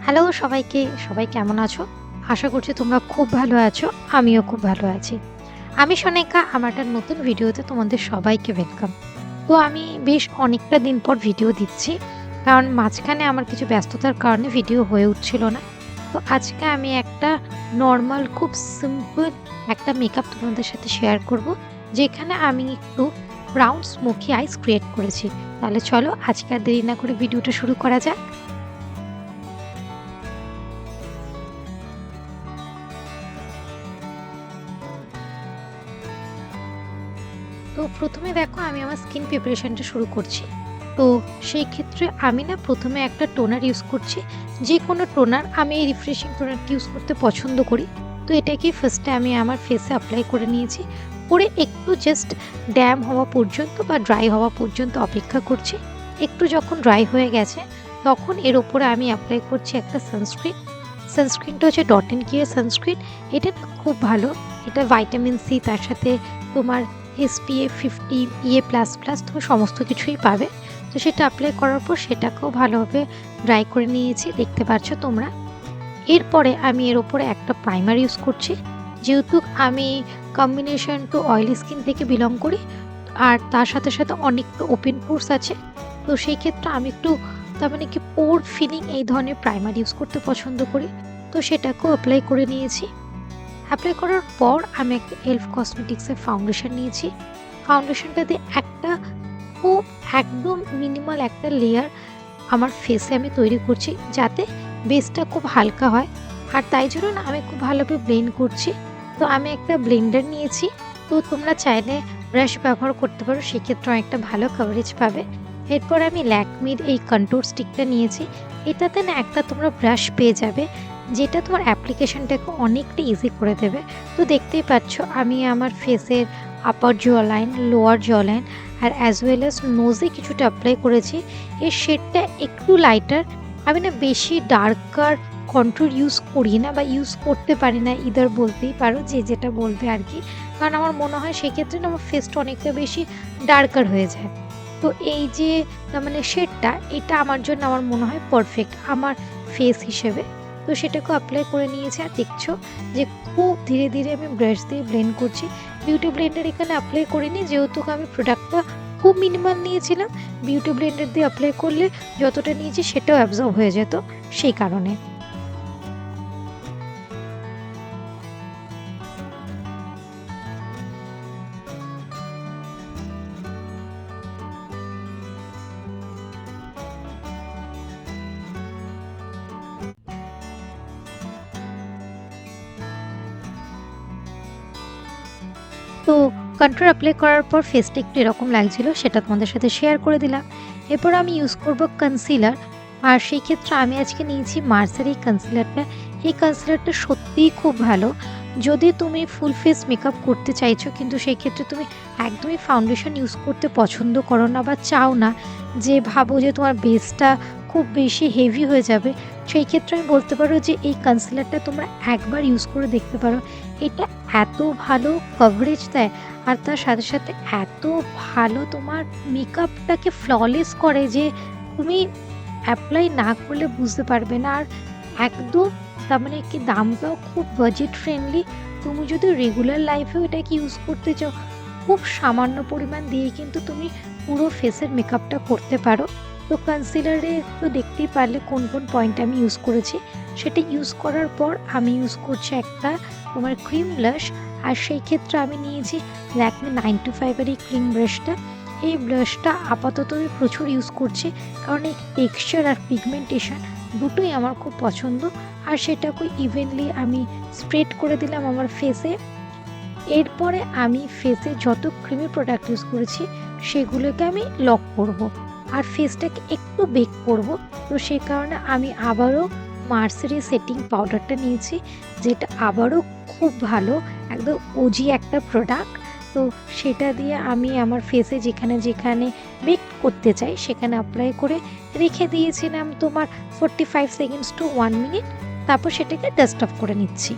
Hello সবাইকে, সবাই কেমন আছো? আশা করছি তোমরা খুব ভালো আছো। আমিও খুব ভালো আছি। আমি সোনাইকা, আমার একটা নতুন ভিডিওতে তোমাদের সবাইকে ওয়েলকাম। তো আমি বেশ অনেকটা দিন পর ভিডিও দিচ্ছি। কারণ মাঝখানে আমার কিছু ব্যস্ততার কারণে ভিডিও হয়ে উঠছিল না। তো আজকে আমি একটা নরমাল খুব সিম্পল একটা মেকআপ তোমাদের সাথে শেয়ার করব। যেখানে আমি একটু ব্রাউন স্মোকি আইস ক্রিয়েট করেছি। তাহলে চলো আজকে আর দেরি না করে ভিডিওটা শুরু করা যাক। তো প্রথমে দেখো আমি আমার স্কিন প্রিপারেশনটা শুরু করছি। তো সেই ক্ষেত্রে আমি না প্রথমে একটা টোনার ইউজ করছি। যে কোনো টোনার, আমি এই রিফ্রেশিং টোনারটা ইউজ করতে পছন্দ করি। তো এটাকে ফার্স্টে আমি আমার ফেসে অ্যাপ্লাই করে নিয়েছি। করে একটু জাস্ট ড্যাম হওয়া পর্যন্ত বা ড্রাই হওয়া পর্যন্ত অপেক্ষা করছি। একটু যখন ড্রাই হয়ে গেছে তখন এর ওপরে আমি অ্যাপ্লাই করছি একটা সানস্ক্রিন। সানস্ক্রিনটা হচ্ছে ডট অ্যান্ড কিয়ের সানস্ক্রিন। এটা না খুব ভালো। এটা ভাইটামিন সি, তার সাথে তোমার SPF 50 PA++ তুমি সমস্ত কিছুই পাবে। তো সেটা অ্যাপ্লাই করার পর সেটাকেও ভালোভাবে ড্রাই করে নিয়েছি, দেখতে পাচ্ছ তোমরা। এরপরে আমি এর উপরে একটা প্রাইমার ইউজ করছি। যেহেতু আমি কম্বিনেশন টু অয়েলি স্কিন থেকে বিলং করি, আর তার সাথে সাথে অনেকটা ওপেন পোরস আছে। তো সেই ক্ষেত্রে আমি একটু তার মানে কি পোর ফিলিং এই ধরনের প্রাইমার ইউজ করতে পছন্দ করি। তো সেটাকেও অ্যাপ্লাই করে নিয়েছি। অ্যাপ্লাই করার পর আমি একটা এলফ কসমেটিক্সের ফাউন্ডেশন নিয়েছি। ফাউন্ডেশনটা দিয়ে একটা খুব একদম মিনিমাল একটা লেয়ার আমার ফেসে আমি তৈরি করছি, যাতে বেসটা খুব হালকা হয়। আর তাই জন্য না আমি খুব ভালোভাবে ব্লেন্ড করছি। তো আমি একটা ব্লেন্ডার নিয়েছি। তো তোমরা চাইলে ব্রাশ ব্যবহার করতে পারো, সেক্ষেত্রে একটা ভালো কভারেজ পাবে। এরপর আমি ল্যাকমির এই কন্ট্রোল স্টিকটা নিয়েছি। এটাতে না একটা তোমরা ব্রাশ পেয়ে যাবে, যেটা তোমার অ্যাপ্লিকেশনটাকে অনেকটা ইজি করে দেবে। তো দেখতেই পাচ্ছ আমি আমার ফেসের আপার জ লাইন, লোয়ার জ লাইন আর অ্যাজ ওয়েল অ্যাজ নোজে কিছুটা অ্যাপ্লাই করেছি। এর শেডটা একটু লাইটার। আমি না বেশি ডার্কার কন্ট্রোল ইউজ করি না বা ইউজ করতে পারি না, ইদার বলতেই পারো, যে যেটা বলবে আর কি। কারণ আমার মনে হয় সেক্ষেত্রে না আমার ফেসটা অনেকটা বেশি ডার্কার হয়ে যায়। তো এই যে তার মানে শেডটা, এটা আমার জন্য আমার মনে হয় পারফেক্ট আমার ফেস হিসেবে। তো সেটাকেও অ্যাপ্লাই করে নিয়েছি। আর দেখছো যে খুব ধীরে ধীরে আমি ব্রাশ দিয়ে ব্লেন্ড করছি। বিউটি ব্লেন্ডার এখানে অ্যাপ্লাই করিনি, যেহেতু আমি প্রোডাক্টটা খুব মিনিমাল নিয়েছিলাম। বিউটি ব্লেন্ডার দিয়ে অ্যাপ্লাই করলে যতটা নিয়েছি সেটাও অ্যাবজর্ব হয়ে যেত, সেই কারণে। তো কন্ট্রোল অ্যাপ্লাই করার পর ফেসটা একটু এরকম লাগছিল, সেটা তোমাদের সাথে শেয়ার করে দিলাম। এরপর আমি ইউজ করব কনসিলার। আর সেই ক্ষেত্রে আমি আজকে নিয়েছি মার্সের এই কনসিলারটা। এই কনসিলারটা সত্যিই খুব ভালো। যদি তুমি ফুল ফেস মেকআপ করতে চাইছো, কিন্তু সেই ক্ষেত্রে তুমি একদমই ফাউন্ডেশন ইউজ করতে পছন্দ করো না বা চাও না, যে ভাবো যে তোমার বেসটা খুব বেশি হেভি হয়ে যাবে, সেই ক্ষেত্রে আমি বলতে পারো যে এই কনসিলারটা তোমরা একবার ইউজ করে দেখতে পারো। এটা এত ভালো কভারেজ দেয়, আর তার সাথে সাথে এত ভালো তোমার মেকআপটাকে ফ্ললেস করে যে তুমি অ্যাপ্লাই না করলে বুঝতে পারবে না। আর একদম তার মানে কি দামটাও খুব বাজেট ফ্রেন্ডলি। তুমি যদি রেগুলার লাইফেও এটাকে ইউজ করতে চাও, খুব সামান্য পরিমাণ দিয়ে কিন্তু তুমি পুরো ফেসের মেকআপটা করতে পারো। তো কনসিলারে তো দেখতেই পারলে কোন কোন পয়েন্ট আমি ইউজ করেছি। সেটা ইউজ করার পর আমি ইউজ করছি একটা তোমার ক্রিম ব্লাশ। আর সেই ক্ষেত্রে আমি নিয়েছি ল্যাকমে 925-এর এই ক্রিম ব্রাশটা। এই ব্লাশটা আপাতত আমি প্রচুর ইউজ করছি, কারণ এই টেক্সচার আর পিগমেন্টেশন দুটোই আমার খুব পছন্দ। আর সেটাকে ইভেনলি আমি স্প্রেড করে দিলাম আমার ফেসে। এরপরে আমি ফেসে যত ক্রিমি প্রোডাক্ট ইউজ করেছি সেগুলোকে আমি লক করব। আর ফেসটাকে একটু বেক করব। তো সেই কারণে আমি আবারও মার্সের এই সেটিং পাউডারটা নিয়েছি, যেটা আবারও খুব ভালো, একদম ওজি একটা প্রোডাক্ট। তো সেটা দিয়ে আমি আমার ফেসে যেখানে যেখানে বেক করতে চাই সেখানে অ্যাপ্লাই করে রেখে দিয়েছিলাম তোমার 45 সেকেন্ডস টু 1 মিনিট। তারপর সেটাকে ডাস্ট অফ করে নিচ্ছি।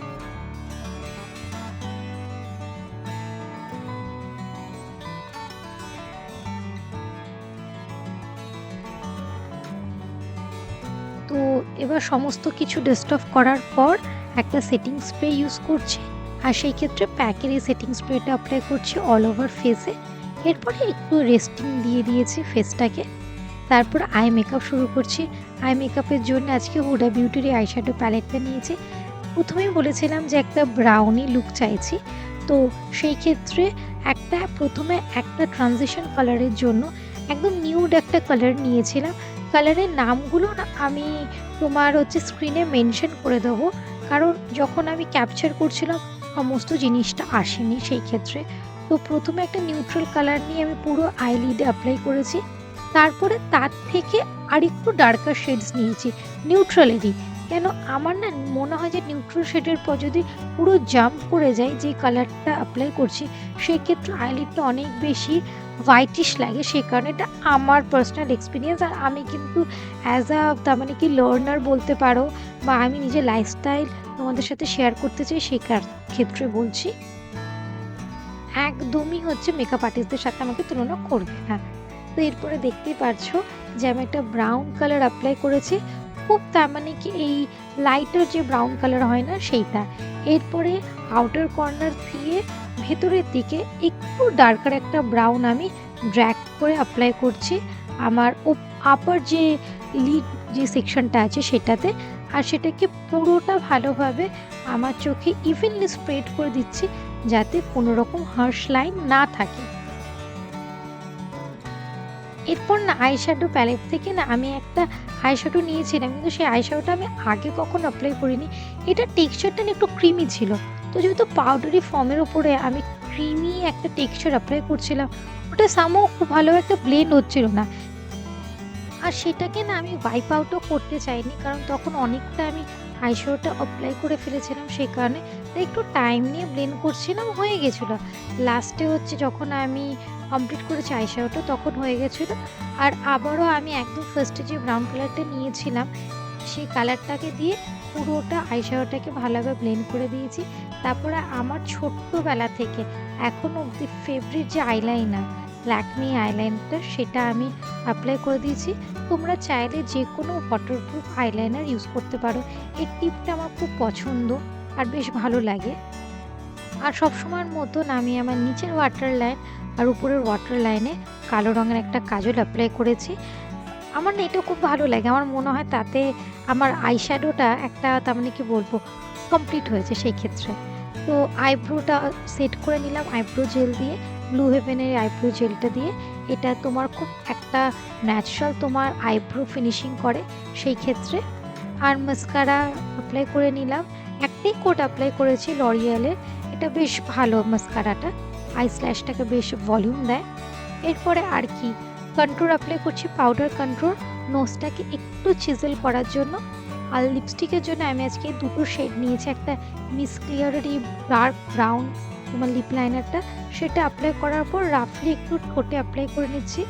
তো তো এবার সমস্ত কিছু ডাস্ট অফ করার পর একটা সেটিং স্প্রে ইউজ করছি, আর সেই ক্ষেত্রে প্যাকের এই সেটিং স্প্রেটা অ্যাপ্লাই করছি অল ওভার ফেসে। এরপরে একটু রেস্টিং দিয়ে দিয়েছি ফেসটাকে। তারপর আই মেকআপ শুরু করছি। আই মেকআপের জন্য আজকে হুডা বিউটির এই আইশ্যাডো প্যালেটটা নিয়েছি। প্রথমেই বলেছিলাম যে একটা ব্রাউনি লুক চাইছি, তো সেই ক্ষেত্রে প্রথমে একটা ট্রানজিশন কালারের জন্য একদম নিউড একটা কালার নিয়েছিলাম। কালারের নামগুলো না আমি স্ক্রিনে মেনশন করে দেবো, কারণ যখন আমি ক্যাপচার করছিলাম সমস্ত জিনিসটা আসেনি সেই ক্ষেত্রে। তো প্রথমে একটা নিউট্রাল কালার নিয়ে আমি পুরো আইলিডে অ্যাপ্লাই করেছি। তারপরে তার থেকে আরেকটু ডার্কার শেডস নিয়েছি নিউট্রালেরই। কেন আমার না মনে হয় যে নিউট্রাল শেডের পর যদি পুরো জাম্প করে যায় যে কালারটা অ্যাপ্লাই করছি, সেক্ষেত্রে আইলিডটা অনেক বেশি হোয়াইটিশ লাগে। সেই কারণে এটা আমার পার্সোনাল এক্সপিরিয়েন্স, আর আমি কিন্তু অ্যাজ লার্নার বলতে পারো, বা আমি নিজের লাইফস্টাইল তোমাদের সাথে শেয়ার করতে চাই সেই ক্ষেত্রে বলছি। একদমই মেকআপ আর্টিস্টদের সাথে আমাকে তুলনা করবে না। তো এরপরে দেখতেই পারছো যে আমি একটা ব্রাউন কালার অ্যাপ্লাই করেছি, খুব এই লাইটার যে ব্রাউন কালার হয় না সেইটা। এরপরে আউটার কর্নার দিয়ে ভেতরের দিকে একটু ডার্কার একটা ব্রাউন আমি ড্র্যাগ করে অ্যাপ্লাই করছি আমার আপার যে লিড যে সেকশনটা আছে সেটাতে, আর সেটাকে পুরোটা ভালোভাবে আমার চোখে ইভেনলি স্প্রেড করে দিচ্ছি যাতে কোনো রকম হার্শ লাইন না থাকে। এরপর না আইশ্যাডো প্যালেট থেকে না আমি একটা আইশ্যাডো নিয়েছিলাম, কিন্তু সেই আইশ্যাডোটা আমি আগে কখনো অ্যাপ্লাই করিনি। এটা টেক্সচারটা না একটু ক্রিমি ছিল, তো যেহেতু পাউডারি ফর্মের উপরে আমি ক্রিমি একটা টেক্সচার অ্যাপ্লাই করছিলাম, ওটা সামও খুব ভালো একটা ব্লেন্ড হচ্ছিল না। আর সেটাকে না আমি ওয়াইপ আউটও করতে চাইনি, কারণ তখন অনেকটা আমি আইশ্যাডোটা অ্যাপ্লাই করে ফেলেছিলাম, সেই কারণে তাই একটু টাইম নিয়ে ব্লেন্ড করছিলাম, হয়ে গেছিলো। লাস্টে যখন আমি কমপ্লিট করেছি আইশ্যাডোটা তখন হয়ে গেছিলো। আর আবারও আমি একদম ফার্স্টে যে ব্রাউন কালারটা নিয়েছিলাম সেই কালারটাকে দিয়ে পুরোটা আইশ্যাডোটাকে ভালোভাবে ব্লেন্ড করে দিয়েছি। তারপরে আমার ছোট্টবেলা থেকে এখনও অবধি ফেভারিট যে আইলাইনার, ল্যাকমি আইলাইনারটা, সেটা আমি অ্যাপ্লাই করে দিয়েছি। তোমরা চাইলে যে কোনো ওয়াটারপ্রুফ আইলাইনার ইউজ করতে পারো। এই টিপটা আমার খুব পছন্দ আর বেশ ভালো লাগে। আর সবসময়ের মতন আমি আমার নিচের ওয়াটার লাইন আর উপরের ওয়াটার লাইনে কালো রঙের একটা কাজল অ্যাপ্লাই করেছি। আমার না এটা খুব ভালো লাগে, আমার মনে হয় তাতে আমার আইশ্যাডোটা একটা কমপ্লিট হয়েছে সেই ক্ষেত্রে। তো আইব্রোটা সেট করে নিলাম আইব্রো জেল দিয়ে, ব্লু হেভেনের আইব্রো জেলটা দিয়ে। এটা তোমার খুব একটা ন্যাচারাল তোমার আইব্রো ফিনিশিং করে সেই ক্ষেত্রে। আর মাস্কারা অ্যাপ্লাই করে নিলাম, একটাই কোট অ্যাপ্লাই করেছি লরিয়ালের, এটা বেশ ভালো মাস্কারাটা, আই স্ল্যাশটাকে বেশ ভলিউম দেয়। এরপরে আর কি কন্ট্রোল অ্যাপ্লাই করছি, পাউডার কন্ট্রোল, নোজটাকে একটু চিজেল করার জন্য। আর লিপস্টিকের জন্য আমি আজকে দুটো শেড নিয়েছি, একটা মিস ক্লিয়ারের এই ডার্ক ব্রাউন তোমার লিপ লাইনারটা, সেটা অ্যাপ্লাই করার পর রাফলি একটু ঠোঁটে অ্যাপ্লাই করে নিচ্ছি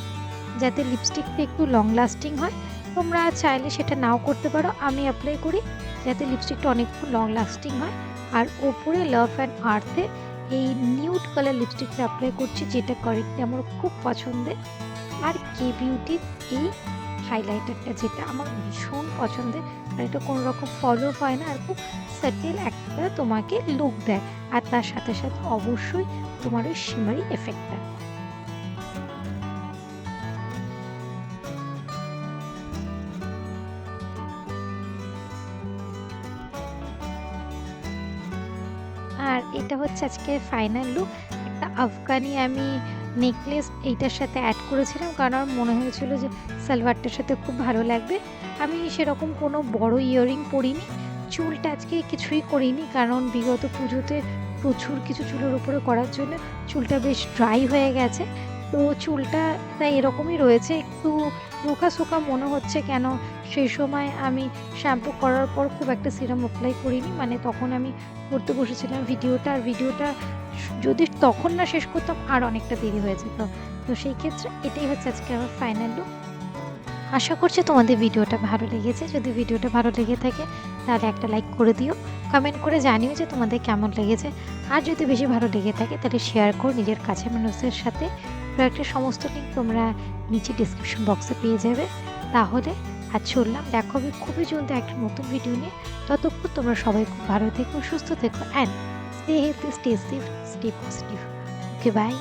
যাতে লিপস্টিকটা একটু লং লাস্টিং হয়। তোমরা চাইলে সেটা নাও করতে পারো, আমি অ্যাপ্লাই করি যাতে লিপস্টিকটা অনেকক্ষণ লং লাস্টিং হয়। আর ওপরে লাভ অ্যান্ড আর্থে এই নিউড কালার লিপস্টিকটা অ্যাপ্লাই করছি, যেটা কারেক্টলি আমার খুব পছন্দের। আর কে বিউটির এই হাইলাইটারটা, যেটা আমার ভীষণ পছন্দের, আর এটা কোনো রকম ফলো হয় না, আর খুব সাটেল একটা তোমাকে লুক দেয়। আর তার সাথে সাথে অবশ্যই তোমার ওই শিমারি এফেক্টটা। আর এটা আজকের ফাইনাল লুক। একটা আফগানি আমি নেকলেস এইটার সাথে অ্যাড করেছিলাম, কারণ আমার মনে হয়েছিল যে সালোয়ারটার সাথে খুব ভালো লাগবে। আমি সেরকম কোনো বড় ইয়াররিং পরিনি, চুলটা আজকে কিছুই করিনি, কারণ বিগত পুজোতে প্রচুর কিছু চুলের উপরে করার জন্য চুলটা বেশ ড্রাই হয়ে গেছে। তো চুলটা তাই এরকমই রয়েছে, একটু রোকা সোকা মনে হচ্ছে। কেন সেই সময় আমি শ্যাম্পু করার পর খুব একটা সিরাম অ্যাপ্লাই করিনি, তখন আমি করতে বসেছিলাম ভিডিওটা, আর ভিডিওটা যদি তখন না শেষ করতাম আর অনেকটা দেরি হয়ে যেত। তো সেই ক্ষেত্রে এটাই আজকে আমার ফাইনাল লুক। আশা করছি তোমাদের ভিডিওটা ভালো লেগেছে। যদি ভিডিওটা ভালো লেগে থাকে তাহলে একটা লাইক করে দিও, কমেন্ট করে জানিও যে তোমাদের কেমন লেগেছে। আর যদি বেশি ভালো লেগে থাকে তাহলে শেয়ার করো নিজের কাছের মানুষদের সাথে। প্রোডাক্টের সমস্ত লিঙ্ক তোমরা নিচে ডিসক্রিপশন বক্সে পেয়ে যাবে। তাহলে আজ চললাম, দেখা হবে খুবই জলদি একটা নতুন ভিডিও নিয়ে। ততক্ষণ তোমরা সবাই খুব ভালো থেকো, সুস্থ থেকো, and stay healthy, stay safe, stay positive. Okay, by.